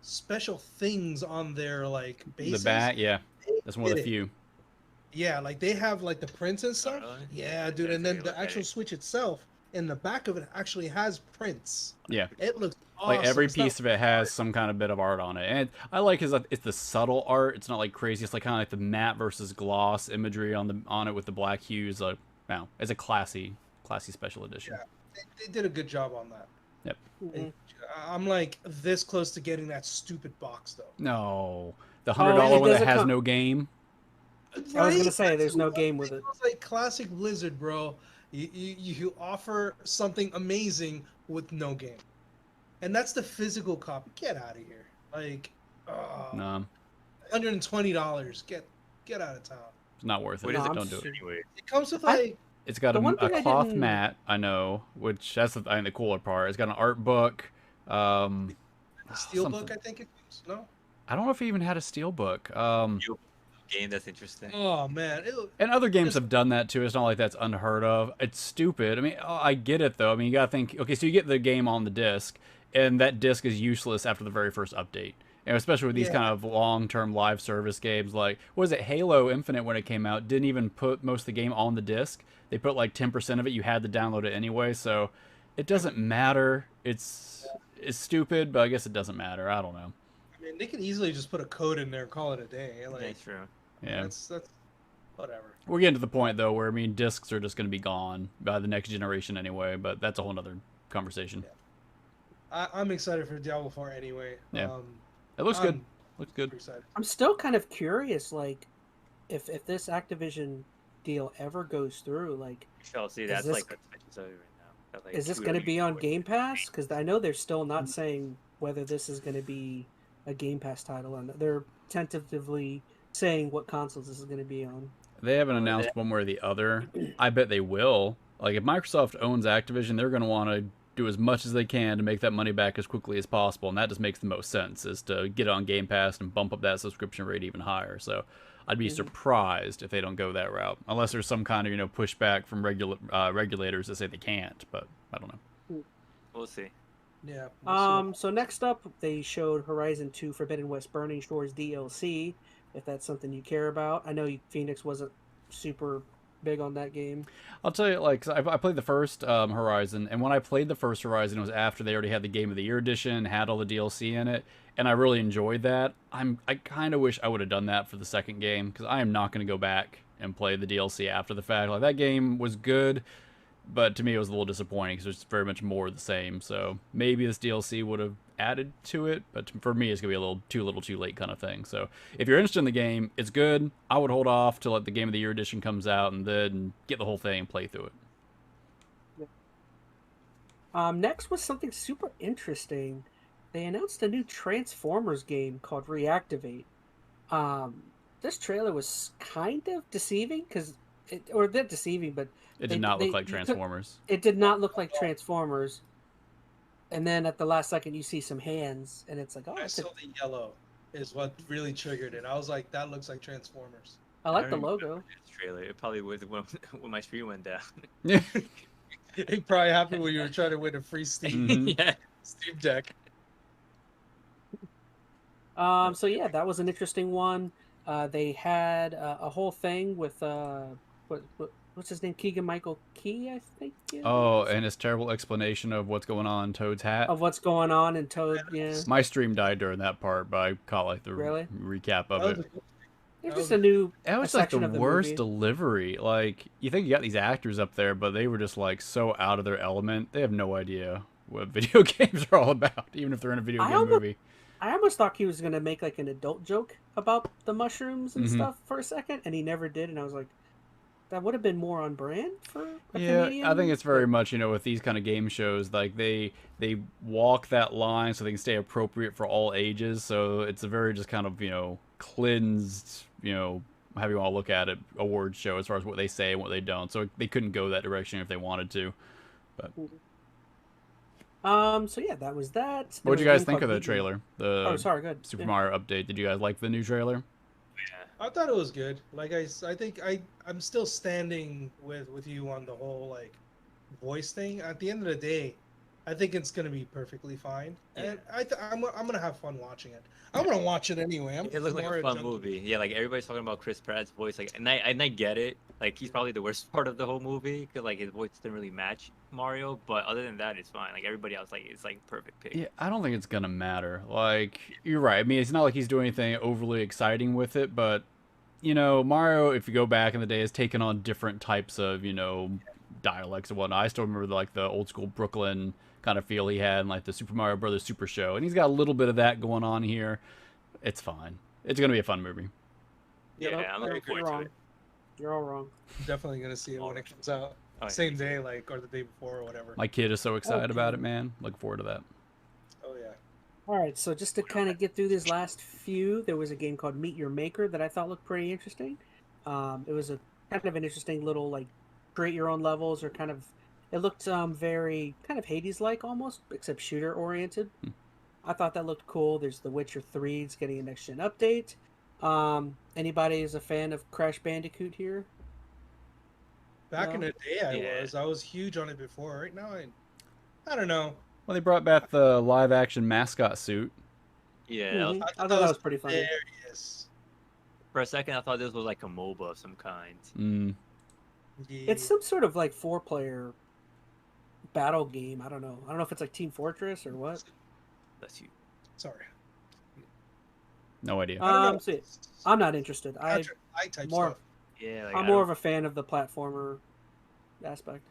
special things on their like bases. the back, yeah, that's one of the did it. few. Yeah, like they have like the prints and stuff. really? Yeah, dude. Yeah, And then take a the look at actual it. Switch itself, in the back of it, actually has prints. Yeah. It looks awesome. Like every It's not- piece of it has some kind of bit of art on it, and I like is it's the subtle art. It's not like crazy. It's like kind of like the matte versus gloss imagery on it with the black hues. Like, wow, it's a classy special edition. Yeah. They did a good job on that. Yep. Mhm. I'm like this close to getting that stupid box though. No, the Oh, $100 it one that doesn't has come- no game. I was gonna Right? say there's no That's game one with it. thing. It's like classic Blizzard, bro. You offer something amazing with no game, and that's the physical copy. Get out of here! Like, No, $120. Get out of town. it's not worth it. What is No, it? I'm Don't do it. Anyway, It comes with I- like It's got The one thing a I cloth didn't- mat, I know, which that's I think the cooler part. It's got an art book. a steel something. book. I think it comes. No. I don't know if it even had a steel book. game that's interesting. Oh man. And other games have done that too. It's not like that's unheard of. It's stupid. I mean, I get it though. I mean, you gotta think. Okay, so you get the game on the disc, and that disc is useless after the very first update. And especially with these Yeah. kind of long-term live service games, like what was it, Halo Infinite when it came out, didn't even put most of the game on the disc. They put like 10% of it. You had to download it anyway, so it doesn't matter. It's stupid, but I guess it doesn't matter. I don't know. I mean, they could easily just put a code in there and call it a day. Like, That's true. Yeah. that's whatever. We're getting to the point though where I mean discs are just going to be gone by the next generation anyway, but that's a whole nother conversation. I'm excited for Diablo 4 anyway. Yeah. It looks good. I'm Looks good. super excited. I'm still kind of curious, like, if this Activision deal ever goes through, like, We shall see. Is That's this- like that's right now. That's like is this 2 going to be on weeks Game Pass? Because I know they're still not Mm-hmm. saying whether this is going to be a Game Pass title or not. They're tentatively saying what consoles this is going to be on. They haven't announced one way or the other. I bet they will. Like if Microsoft owns Activision, they're going to want to do as much as they can to make that money back as quickly as possible, and that just makes the most sense is to get it on Game Pass and bump up that subscription rate even higher. So I'd be surprised if they don't go that route, unless there's some kind of pushback from regulators that say they can't. But I don't know. We'll see. Yeah. So next up, they showed Horizon 2 Forbidden West Burning Shores DLC, if that's something you care about. I know Phoenix wasn't super big on that game. I'll tell you, like, 'cause I played the first Horizon, and when I played the first Horizon, it was after they already had the Game of the Year edition, had all the DLC in it, and I really enjoyed that. I kind of wish I would have done that for the second game, because I am not going to go back and play the DLC after the fact. Like, that game was good, but to me it was a little disappointing, because it's very much more the same. So maybe this DLC would have added to it, but for me it's gonna be a little too late kind of thing. So if you're interested in the game, it's good. I would hold off till the Game of the Year edition comes out and then get the whole thing and play through it. Next was something super interesting. they announced a new Transformers game called Reactivate. Um, this trailer was kind of deceiving because, or not deceiving, but It did not look like you could, Transformers. it did not look like Transformers. And then at the last second, you see some hands, and it's like, oh, I saw the yellow is what really triggered it. I was like, that looks like Transformers. I I like don't the even remember logo. this trailer. It probably was when my stream went down. Yeah. It probably happened when you were trying to win a free Steam Mhm. Yeah. Steam Deck. So yeah, that was an interesting one. They had a whole thing with what's his name? Keegan Michael Key, I think. It Oh, was, and his terrible explanation of what's going on in Toad's hat. of what's going on in Toad. Yeah, My stream died during that part, but I caught like the Really? recap of That was it. a- there's that just was a new That a was like the section of the worst movie. delivery. Like, you think you got these actors up there, but they were just like so out of their element. They have no idea what video games are all about, even if they're in a video I game almost- movie. I almost thought he was gonna make like an adult joke about the mushrooms and Mhm. stuff for a second, and he never did. And I was like, that would have been more on brand for a Yeah, comedian. I think it's very but- much, with these kind of game shows, like they walk that line so they can stay appropriate for all ages. So it's a very just kind of, cleansed, however you want to look at it, award show as far as what they say and what they don't. So they couldn't go that direction if they wanted to. So yeah, that was that. There What was did a you guys game think called of the Meet Me- trailer? The Oh, sorry, good. Super Yeah. Mario update. Did you guys like the new trailer? I thought it was good. Like I think I'm still standing with you on the whole like voice thing. At the end of the day, I think it's gonna be perfectly fine, and I'm gonna have fun watching it. I'm gonna watch it anyway. It looked like more a fun junkie. movie. Yeah, like everybody's talking about Chris Pratt's voice, like, and I get it. Like, he's probably the worst part of the whole movie because like his voice didn't really match Mario. But other than that, it's fine. Like everybody else, like it's like perfect pick. Yeah, I don't think it's gonna matter. Like, you're right. I mean, it's not like he's doing anything overly exciting with it, but Mario, if you go back in the day, has taken on different types of, dialects and whatnot. I still remember like the old school Brooklyn kind of feel he had in like the Super Mario Brothers Super Show, and he's got a little bit of that going on here. It's fine. It's gonna be a fun movie. Yeah, Nope, I'm you're looking forward to wrong. it. You're all wrong. I'm definitely gonna see it when it comes out. Oh, yeah. Same day, like or the day before or whatever. My kid is so excited about it, Okay. man. Looking forward to that. Oh yeah. All right, so just to kind of get through these last few, there was a game called Meet Your Maker that I thought looked pretty interesting. It was a kind of an interesting little like create your own levels or kind of. It looked very kind of Hades-like almost, except shooter oriented. I thought that looked cool. There's The Witcher 3. It's getting a next gen update. Anybody is a fan of Crash Bandicoot here? Back No? in the day, Yeah. I was huge on it before. Right now, I don't know. Well, they brought back the live action mascot suit. Yeah, that was- Mhm. I thought that was pretty funny. Hilarious. for a second I thought this was like a MOBA of some kind. Mm. Yeah. It's some sort of like 4-player battle game. I don't know. I don't know if it's like Team Fortress or what. That's you. Sorry. No idea. I don't know. So yeah, I'm not interested. I type more- stuff. Yeah, like, I'm more of a fan of the platformer aspect.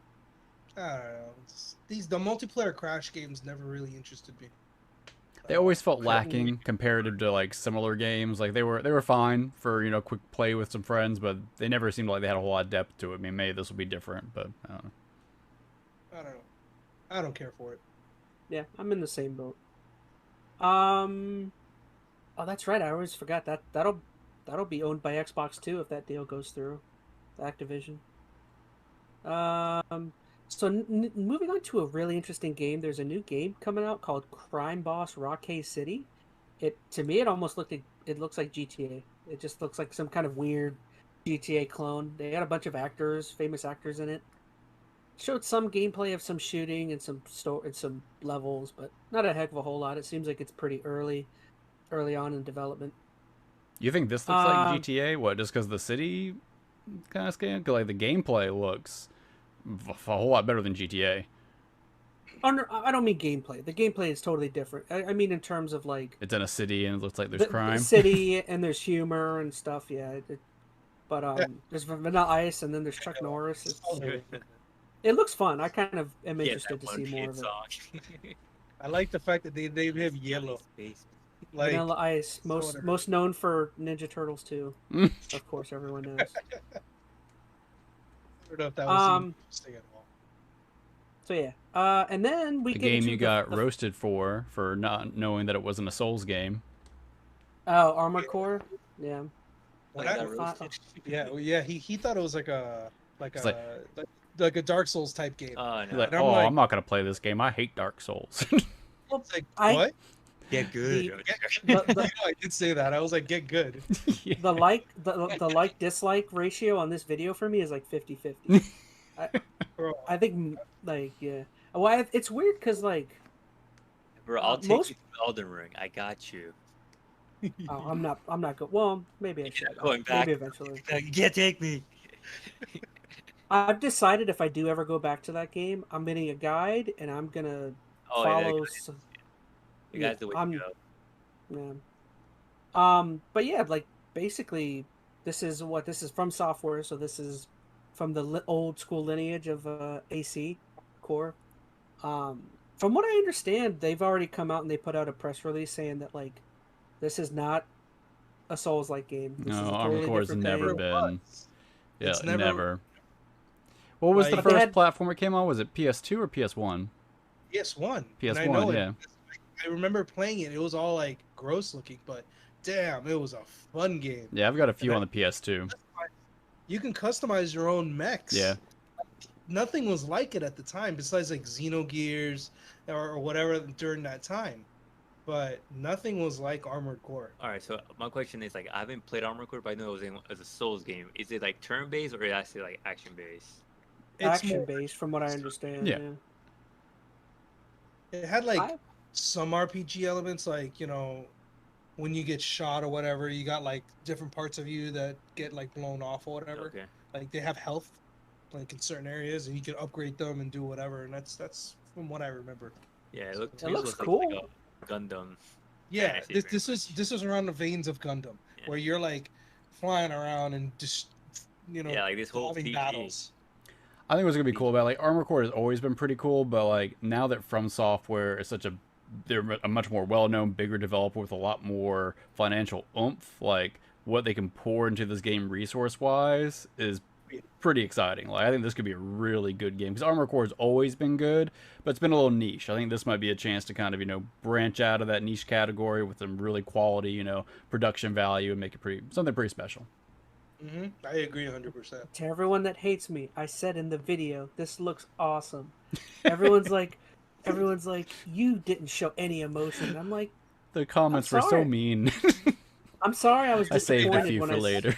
I don't know. The multiplayer Crash games never really interested me. They always felt lacking comparative to like similar games. Like they were fine for quick play with some friends, but they never seemed like they had a whole lot of depth to it. I mean, maybe this will be different, but I don't know. I don't know. I don't care for it. Yeah, I'm in the same boat. Oh, that's right. I always forgot that'll be owned by Xbox too if that deal goes through, Activision. So moving on to a really interesting game. There's a new game coming out called Crime Boss Rockay City. To me it almost looks like GTA. It just looks like some kind of weird GTA clone. They got a bunch of famous actors in it. Showed some gameplay of some shooting and some levels, but not a heck of a whole lot. It seems like it's pretty early on in development. You think this looks like GTA? What, just because the city kind of scam? Because like the gameplay looks a whole lot better than GTA. Oh, no, I don't mean gameplay. The gameplay is totally different. I mean in terms of like It's in a city and it looks like there's the crime. city and there's humor and stuff. Yeah, but there's Vanilla Ice and then there's Chuck Norris. It looks fun. I kind of am Yeah, interested that to see one more hit of it. song. I like the fact that they named him Yellow. Like, Vanilla Ice, whatever. most known for Ninja Turtles 2. Of course, everyone knows. I don't know if that was interesting at all. So yeah, and then we The get game into you got roasted for not knowing that it wasn't a Souls game. Oh, Armored Core. Yeah. What Like I- that roasted. yeah. He thought it was like a It's like, like a Dark Souls type game. Oh he's no. like, And I'm oh, like- I'm not gonna play this game. I hate Dark Souls. It's like I- what? Get The- good. I did say that. I was like, get good. Yeah. The like dislike ratio on this video for me is like 50-50. Bro, I think like yeah. Well, it's weird because like Bro, I'll take most- you to Elden Ring. I got you. oh, I'm not good. Well, maybe I You're should. not going back. Maybe eventually. You can't take me. I've decided if I do ever go back to that game, I'm getting a guide and I'm gonna Oh follow. yeah, you guys the way to go. Yeah. But yeah, like basically, this is from software, so this is from the old school lineage of AC Core. From what I understand, they've already come out and they put out a press release saying that like this is not a Souls-like game. This is No, a Armored totally Core has different never thing. been. Yeah, It's never. What was the Like- But they first had- platform it came on? Was it PS2 or PS1? PS1. PS1, And I know yeah. I remember playing it. It was all like gross looking, but damn, it was a fun game. Yeah, I've got a few on the PS2. You can customize your own mechs. Yeah. Nothing was like it at the time, besides like Xenogears or whatever during that time. But nothing was like Armored Core. All right, so my question is like I haven't played Armored Core, but I know it was as a Souls game. Is it like turn based or is it actually like action based? It's Action more- based, from what I understand. Yeah. It had like I- some RPG elements, like when you get shot or whatever, you got like different parts of you that get like blown off or whatever. Okay. Like they have health, like in certain areas, and you can upgrade them and do whatever. And that's from what I remember. Yeah, it looked. It looks like cool. a Gundam. Yeah, Fantasy this is around the veins of Gundam, Yeah. where you're like flying around and just Yeah, like this whole solving PG. battles. I think what's gonna be cool about like Armored Core has always been pretty cool, but like now that From Software is they're a much more well-known, bigger developer with a lot more financial oomph. Like what they can pour into this game resource-wise is pretty exciting. Like I think this could be a really good game because Armored Core has always been good, but it's been a little niche. I think this might be a chance to kind of branch out of that niche category with some really quality production value and make it something pretty special. I agree 100%. To everyone that hates me, I said in the video, this looks awesome. Everyone's like, you didn't show any emotion. I'm like, The comments were so sorry. mean. I'm sorry, I was I saved disappointed a few when for I later.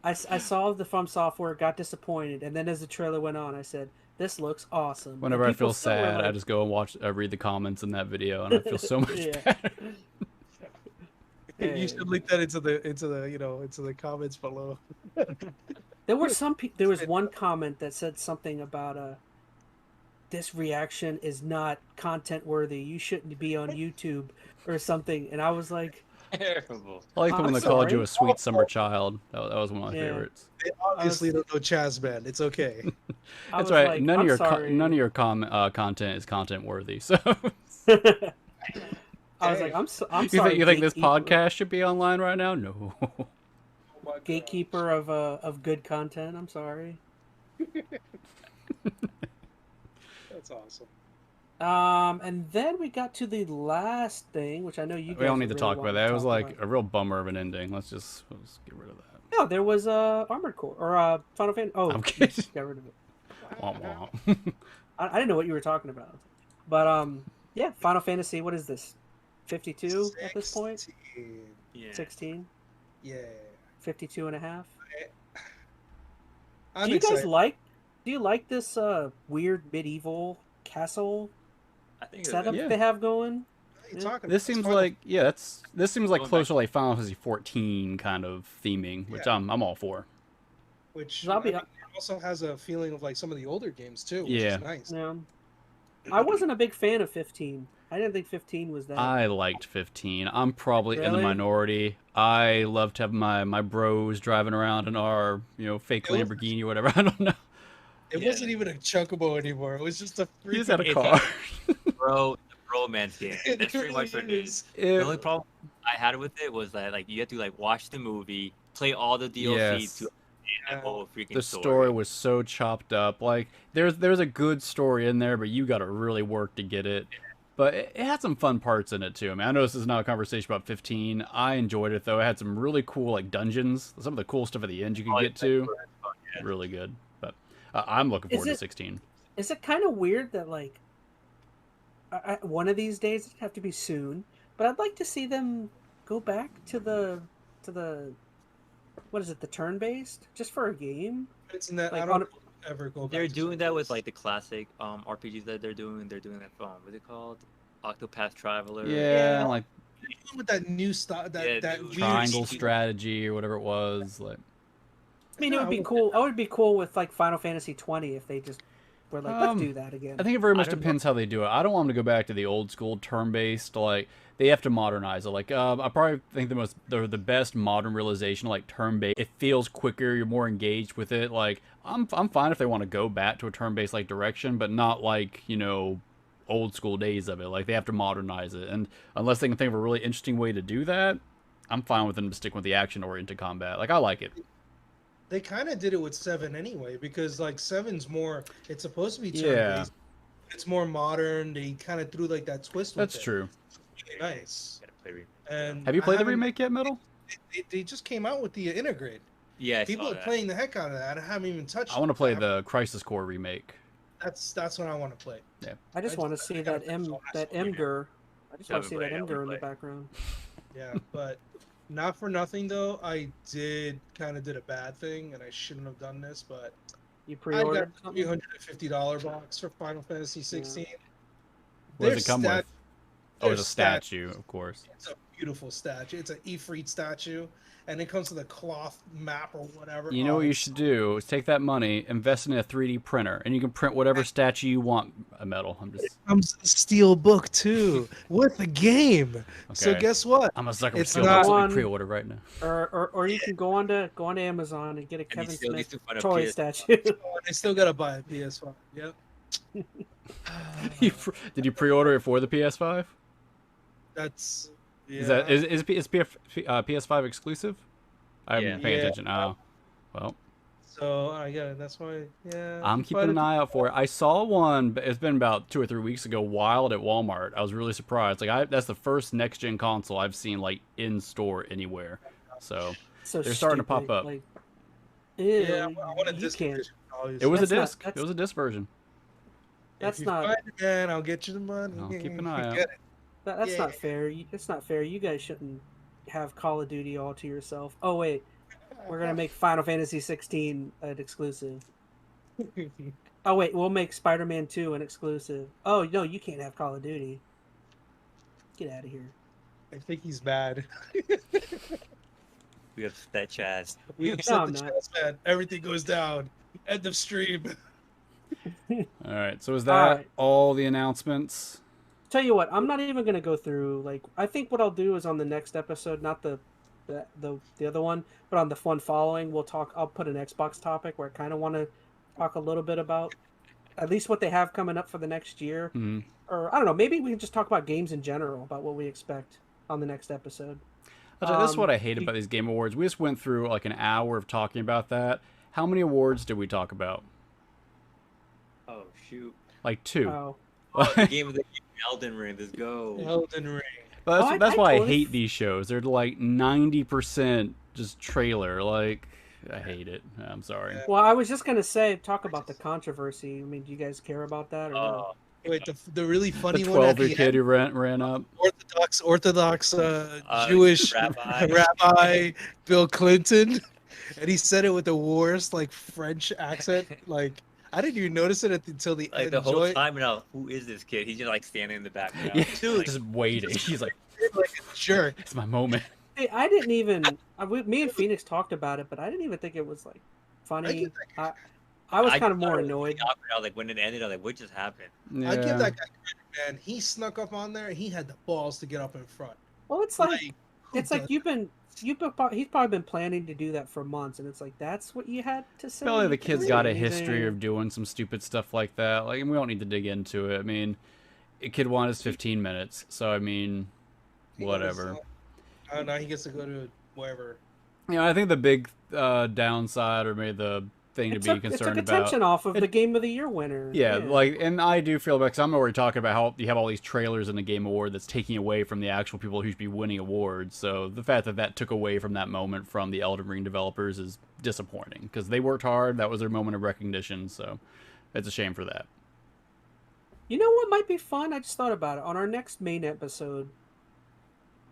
I saw the From Software, got disappointed, and then as the trailer went on, I said, "This looks awesome." And Whenever I people feel still were sad, I like- just go and read the comments in that video, and I feel so much Yeah. better. You should link that into the comments below. There were there was one comment that said something about this reaction is not content worthy. You shouldn't be on YouTube or something. And I was like, Terrible. I like the I'm one that called you sorry. a sweet summer child. That was one of my Yeah. favorites. They obviously don't know ChazmaN. It's okay. I That's was right. like, none I'm of your sorry. none of your content is content worthy. So I was like, I'm you sorry. think this gatekeeper- podcast should be online right now? No. gatekeeper of good content. I'm sorry. That's awesome. And then we got to the last thing, which I know you guys We don't need to really talk wanted about that. It was talk like about. a real bummer of an ending. Let's get rid of that. No, there was Armored Core or Final Fantasy. Oh, I'm kidding. got rid of it. Womp womp. I didn't know what you were talking about, but yeah, Final Fantasy. What is this? 52 at this point? 16. Yeah. 16, Yeah. 52 and a half. I'm Do you guys excited. do you like this weird medieval castle I think it setup was, Yeah. they have going? What are you talking This about? seems It's like this seems like Going back- closer to like Final Fantasy 14 kind of theming, which Yeah. I'm all for. which I'll be- it also has a feeling of like some of the older games too, which Yeah. is nice. Yeah. I wasn't a big fan of 15. I didn't think 15 was that. I liked 15. I'm probably in the Really? minority. I love to have my bros driving around in our fake It was- Lamborghini or whatever. I don't know. It Yeah. wasn't even a chocobo anymore. It was just a He just had a It's car. bro, the bromance game. That's pretty much what it is. The only problem I had with it was that like you had to like watch the movie, play all the DLC Yes. to that whole freaking The story was so chopped up. Like there's a good story in there, but you got to really work to get it. But it had some fun parts in it too. I mean, I know this is not a conversation about 15. I enjoyed it though. It had some really cool like dungeons. Some of the cool stuff at the end you could get to. Yeah. Really good. But I'm looking forward to 16. Is it kind of weird that like one of these days it'd have to be soon, but I'd like to see them go back to the what is it, the turn based, just for a game? It's in that Like I don't ever go back. They're to doing that something. with like the classic RPGs that they're doing. They're doing that from what's it called? Octopath Traveler. Yeah, Yeah. like Even with that new stuff, Yeah, that new weird triangle shit. strategy or whatever it was. Like I mean, it would be cool. I would be cool with like Final Fantasy 20 if they just were like, let's do that again. I think it very much don't depends how they do it. I don't want them to go back to the old school turn-based. Like they have to modernize it. Like I probably think the best modern realization like turn-based. It feels quicker. You're more engaged with it. Like I'm fine if they want to go back to a turn-based like direction, but not like old school days of it. Like they have to modernize it, and unless they can think of a really interesting way to do that, I'm fine with them to stick with the action-oriented combat. Like I like it. They kind of did it with 7 anyway, because like 7's more. It's supposed to be turn Yeah, based. It's more modern. They kind of threw like that twist. that's with true. It. It's really nice. Gotta play remake. And Have you I played the haven't- remake yet, Metal? They just came out with the integrate. Yeah, I People saw are that. playing the heck out of that. I haven't even touched. I want to it. play I haven't- the Crisis Core remake. That's what I want to play. I just want to see that Emger. I just want to see that Emger in the background. Yeah, but not for nothing though. I did a bad thing, and I shouldn't have done this. But You I got pre-ordered a something? $350 box for Final Fantasy 16. What does it come with? Oh, their it's a statue, of course. It's a beautiful statue. It's an Ifrit statue, and it comes with a cloth map or whatever. You know what you should do is take that money, invest in a 3D printer, and you can print whatever statue you want. A Metal. I'm just. Comes a steel book too with the game. So Okay. guess what? I'm a sucker for It's steel not books. Let one- me pre-order right now. Or you can go on to Amazon and get a And Kevin you still need Smith to find a toy PS5. statue. I still gotta buy a PS5. Yep. Did you pre-order it for the PS5? That's. Yeah. Is that is PS5 exclusive? I haven't Yeah. been paying Yeah. attention. Oh, well. So I got it. That's why. Yeah. I'm keeping an eye out for it. I saw one, but it's been about 2 or 3 weeks ago, wild at Walmart. I was really surprised. Like that's the first next gen console I've seen like in store anywhere. So So they're starting to pop stupid, up. Like, ew, Yeah, I want a you disc can't. edition. it was a That's not- disc. that's- It was a disc version. That's if you not- find it, man, I'll get you the money. I'll keep an eye out. Get it. That's Yeah. not fair. It's not fair. You guys shouldn't have Call of Duty all to yourself. Oh wait, we're gonna make Final Fantasy 16 an exclusive. Oh wait, we'll make Spider-Man 2 an exclusive. Oh no, you can't have Call of Duty. Get out of here. I think he's bad. We have that Chaz. We No, upset I'm the not. chest, man. Everything goes down. End of stream. All right. So is that all the announcements? Tell you what, I'm not even gonna go through. Like, I think what I'll do is on the next episode, not the other one, but on the one following, we'll talk. I'll put an Xbox topic where I kind of want to talk a little bit about at least what they have coming up for the next year, Mhm. or I don't know. Maybe we can just talk about games in general, about what we expect on the next episode. This is what I hate about these Game Awards. We just went through like an hour of talking about that. How many awards did we talk about? Oh shoot! Like 2. Oh, Oh, the game of the year, Elden Ring. Let's go. Elden Ring. But Oh, that's I why I totally hate these shows. They're like 90% just trailer. Like, I hate it. I'm sorry. well, I was just gonna talk about the controversy. I mean, do you guys care about that or no? Oh, Wait, the really The funny one at 12-year the kid end, who ran up. Orthodox Jewish rabbi. rabbi Bill Clinton, and he said it with the worst like French accent. Like I didn't even notice it until the like end. the whole time now, who is this kid? He's just like standing in the background. Yeah, Like, just waiting. He's like, like a jerk. it's my moment. Hey, I didn't even. Me and Phoenix talked about it, but I didn't even think it was like I funny. give I was I kind of just thought more it was annoyed. really awkward. I was like, when it ended, I was like, what just happened? Yeah. I give that guy credit, man. He snuck up on there. He had the balls to get up in front. Well, it's like who it's like does he's probably been planning to do that for months, and it's like that's what you had to say. Probably the You kid's didn't got a say anything. history of doing some stupid stuff like that. Like, and we don't need to dig into it. I mean, a kid wanted his 15 minutes, so I mean, he whatever. gets, I don't know. He gets to go to wherever. I think the big downside, or maybe the thing to be It took concerned about. attention off of the Game of the Year winner. Yeah, like, and I do feel because I'm already talking about how you have all these trailers in the Game Award that's taking away from the actual people who should be winning awards. So the fact that that took away from that moment from the Elden Ring developers is disappointing because they worked hard. That was their moment of recognition. So it's a shame for that. You know what might be fun? I just thought about it. On our next main episode,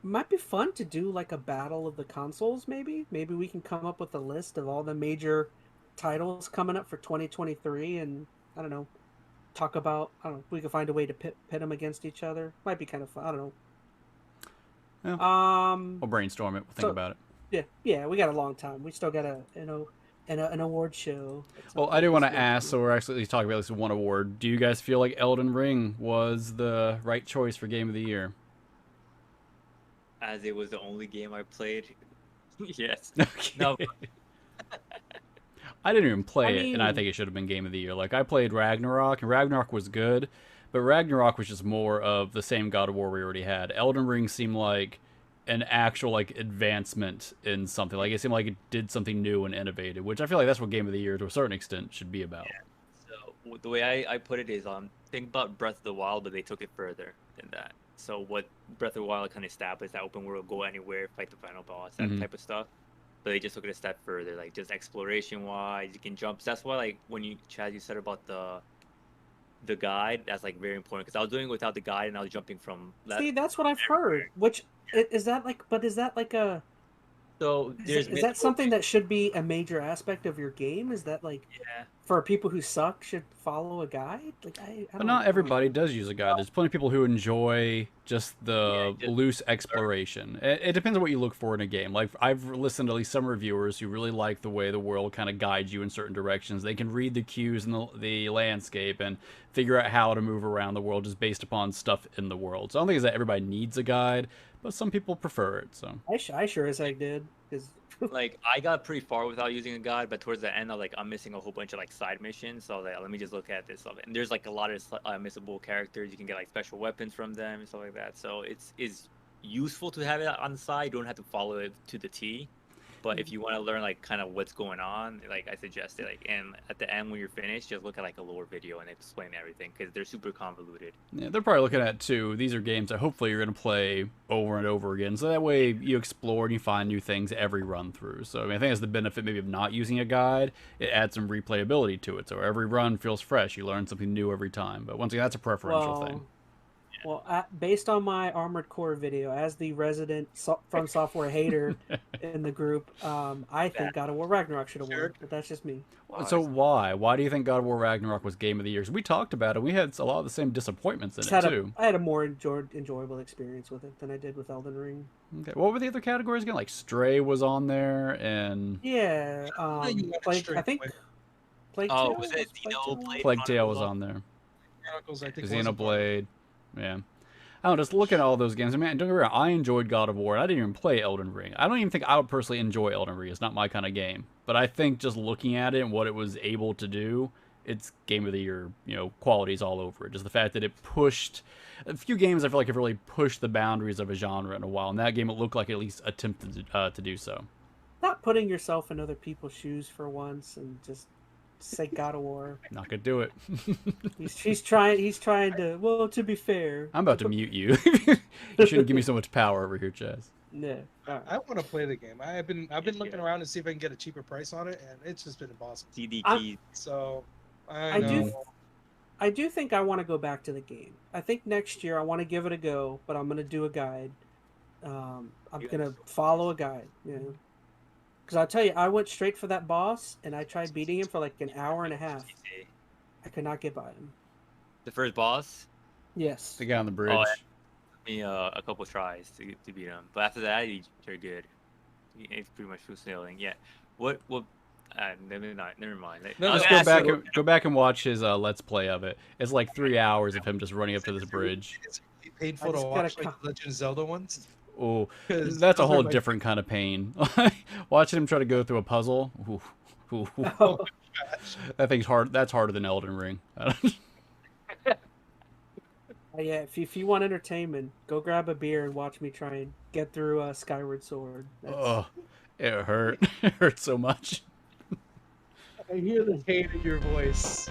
might be fun to do like a battle of the consoles, maybe. Maybe we can come up with a list of all the major titles coming up for 2023 and I don't know, talk about I don't know, we could find a way to pit them against each other. Might be kind of fun. I don't know. Yeah. We'll brainstorm it. We'll think about it. Yeah, we got a long time. We still got an award show. Well, I do want to ask, so we're actually talking about at least one award. Do you guys feel like Elden Ring was the right choice for Game of the Year? As it was the only game I played, yes. Okay. No. I didn't even play it, and I think it should have been Game of the Year. Like, I played Ragnarok, and Ragnarok was good, but Ragnarok was just more of the same God of War we already had. Elden Ring seemed like an actual, like, advancement in something. Like, it seemed like it did something new and innovative, which I feel like that's what Game of the Year, to a certain extent, should be about. Yeah. So, the way I put it is, think about Breath of the Wild, but they took it further than that. So, what Breath of the Wild kind of established, that open world, go anywhere, fight the final boss, that type of stuff. But they just took it a step further, like just exploration wise, you can jump. So that's why, like, when Chaz, you said about the guide, that's like very important because I was doing it without the guide and I was jumping from. See, that's what I've heard. Which is that like? But is that like a? So is that something that should be a major aspect of your game? Is that like for people who suck should follow a guide? Like I but not everybody does use a guide. There's plenty of people who enjoy just the loose exploration. It depends on what you look for in a game. Like I've listened to at least some reviewers who really like the way the world kind of guides you in certain directions. They can read the cues in the landscape and figure out how to move around the world just based upon stuff in the world. So I don't think it's that everybody needs a guide, but some people prefer it. So I sure as heck did. Like I got pretty far without using a guide, but towards the end, I'm missing a whole bunch of like side missions. So let me just look at this stuff. And there's like a lot of missable characters. You can get like special weapons from them and stuff like that. So it's useful to have it on the side. You don't have to follow it to the T. But if you want to learn like kind of what's going on, like I suggest it. Like, and at the end when you're finished, just look at like a lower video and explain everything because they're super convoluted. Yeah, they're probably looking at too. These are games that hopefully you're going to play over and over again, so that way you explore and you find new things every run through. So I mean, I think that's the benefit maybe of not using a guide. It adds some replayability to it, so every run feels fresh. You learn something new every time. But once again, that's a preferential thing. Well, based on my Armored Core video, as the resident From Software hater in the group, I think God of War Ragnarok should have won, but that's just me. So why? Why do you think God of War Ragnarok was Game of the Year? We talked about it. We had a lot of the same disappointments in it, too. I had a more enjoyable experience with it than I did with Elden Ring. Okay. What were the other categories again? Like Stray was on there, and... Yeah, I think... Plague Tale? Was it Xenoblade? Plague Tale was on there. Xenoblade. Yeah. I don't know, just look at all those games. I mean, don't get me wrong, I enjoyed God of War, and I didn't even play Elden Ring. I don't even think I would personally enjoy Elden Ring. It's not my kind of game. But I think just looking at it and what it was able to do, it's Game of the Year, qualities all over it. Just the fact that it pushed... A few games I feel like have really pushed the boundaries of a genre in a while. And that game, it looked like it at least attempted to do so. Not putting yourself in other people's shoes for once and just... say God of War. Not gonna do it. He's trying to. Well, to be fair, I'm about to mute you. You shouldn't give me so much power over here, Chaz. Yeah. I want to play the game. I've been looking around to see if I can get a cheaper price on it, and it's just been impossible. CD keys. So I do think I want to go back to the game. I think next year I want to give it a go, but I'm gonna do a guide. I'm gonna follow a guide. Because I'll tell you, I went straight for that boss, and I tried beating him for like an hour and a half. I could not get by him. The first boss? Yes. The guy on the bridge. Oh, it took me a couple tries to beat him. But after that, he's very good. It's pretty much smooth sailing. Yeah. Never mind. No, just go back and watch his Let's Play of it. It's like 3 hours of him just running up to this bridge. It's painful to watch like the Legend of Zelda ones. Oh, that's a whole different kind of pain. Watching him try to go through a puzzle. Ooh. Oh, that thing's hard. That's harder than Elden Ring. yeah, if you want entertainment, go grab a beer and watch me try and get through Skyward Sword. It hurt. It hurt so much. I hear the hate in your voice.